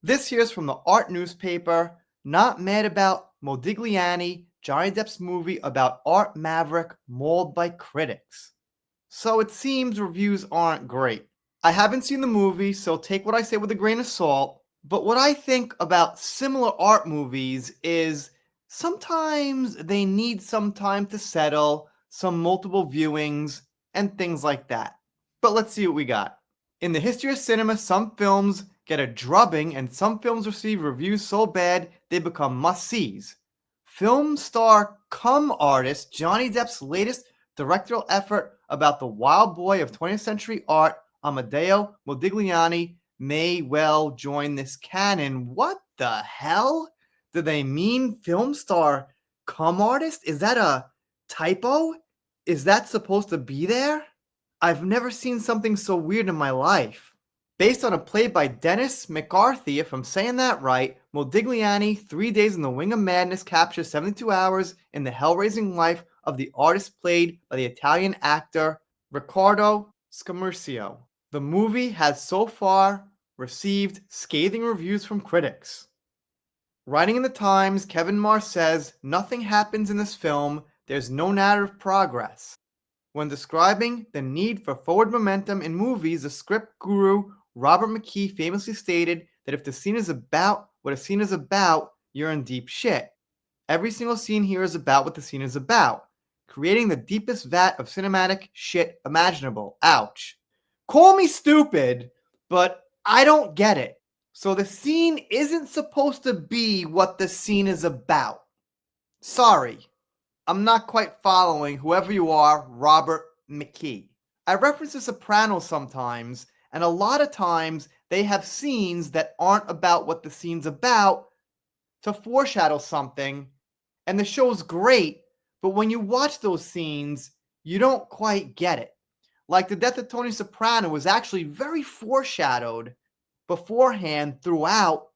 This here's from the art newspaper. Not mad about Modigliani, Johnny Depp's movie about art maverick mauled by critics. So it seems reviews aren't great. I haven't seen the movie, so take what I say with a grain of salt. But what I think about similar art movies is sometimes they need some time to settle, some multiple viewings, and things like that. But let's see what we got. In the history of cinema, some films get a drubbing and some films receive reviews so bad they become must-sees. Film star cum artist Johnny Depp's latest directorial effort about the wild boy of 20th century art, Amedeo Modigliani, may well join this canon. What the hell? Do they mean film star cum artist? Is that a typo? Is that supposed to be there? I've never seen something so weird in my life. Based on a play by Dennis McCarthy, if I'm saying that right, Modigliani, 3 Days in the Wing of Madness captures 72 hours in the hell-raising life of the artist played by the Italian actor Riccardo Scamurcio. The movie has so far received scathing reviews from critics. Writing in the Times, Kevin Marr says, "Nothing happens in this film, there's no narrative progress." When describing the need for forward momentum in movies, the script guru Robert McKee famously stated that if the scene is about what a scene is about, you're in deep shit. Every single scene here is about what the scene is about, creating the deepest vat of cinematic shit imaginable. Ouch. Call me stupid, but I don't get it. So the scene isn't supposed to be what the scene is about. Sorry. I'm not quite following whoever you are, Robert McKee. I reference The Sopranos sometimes, and a lot of times they have scenes that aren't about what the scene's about to foreshadow something, and the show's great, but when you watch those scenes, you don't quite get it. Like the death of Tony Soprano was actually very foreshadowed beforehand throughout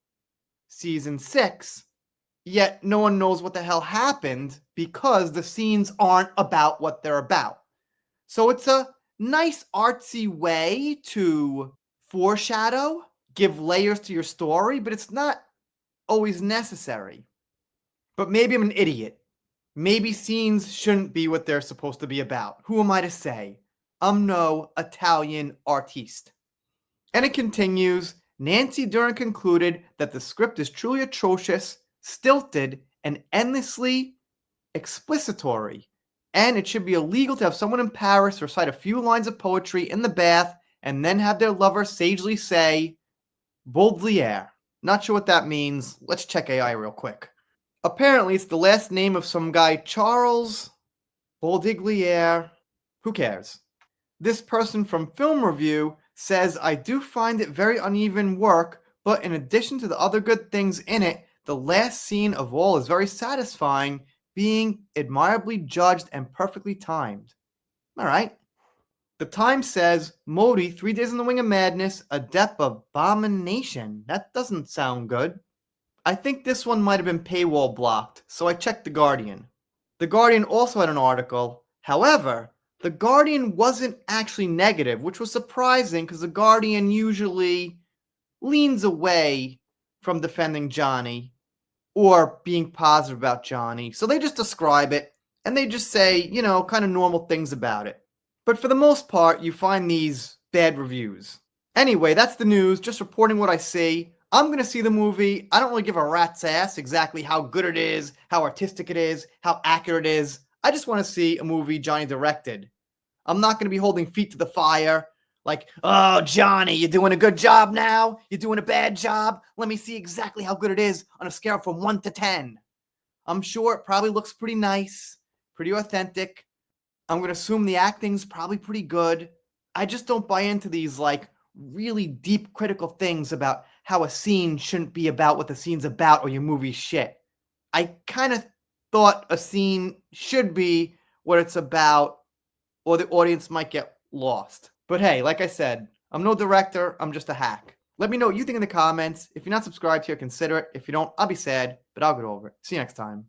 season 6, yet no one knows what the hell happened because the scenes aren't about what they're about. So it's a nice artsy way to foreshadow, give layers to your story, but it's not always necessary. But maybe I'm an idiot. Maybe scenes shouldn't be what they're supposed to be about. Who am I to say? I'm no Italian artiste. And it continues, Nancy Dern concluded that the script is truly atrocious, stilted, and endlessly explicitory, and it should be illegal to have someone in Paris recite a few lines of poetry in the bath and then have their lover sagely say, Baudelaire. Not sure what that means. Let's check AI real quick. Apparently, it's the last name of some guy, Charles Baudelaire. Who cares? This person from Film Review says, I do find it very uneven work, but in addition to the other good things in it, the last scene of all is very satisfying, being admirably judged and perfectly timed. All right. The Times says, Modi, 3 Days in the Wing of Madness, a Depp abomination. That doesn't sound good. I think this one might have been paywall blocked, so I checked The Guardian. The Guardian also had an article. However, The Guardian wasn't actually negative, which was surprising because The Guardian usually leans away from defending Johnny or being positive about Johnny. So they just describe it and they just say, kind of normal things about it. But for the most part, you find these bad reviews. Anyway, that's the news, just reporting what I see. I'm going to see the movie. I don't really give a rat's ass exactly how good it is, how artistic it is, how accurate it is. I just want to see a movie Johnny directed. I'm not going to be holding feet to the fire like, oh, Johnny, you're doing a good job now? You're doing a bad job? Let me see exactly how good it is on a scale from 1 to 10. I'm sure it probably looks pretty nice, pretty authentic. I'm going to assume the acting's probably pretty good. I just don't buy into these, really deep critical things about how a scene shouldn't be about what the scene's about or your movie's shit. I kind of thought a scene should be what it's about or the audience might get lost. But hey, like I said, I'm no director, I'm just a hack. Let me know what you think in the comments. If you're not subscribed here, consider it. If you don't, I'll be sad, but I'll get over it. See you next time.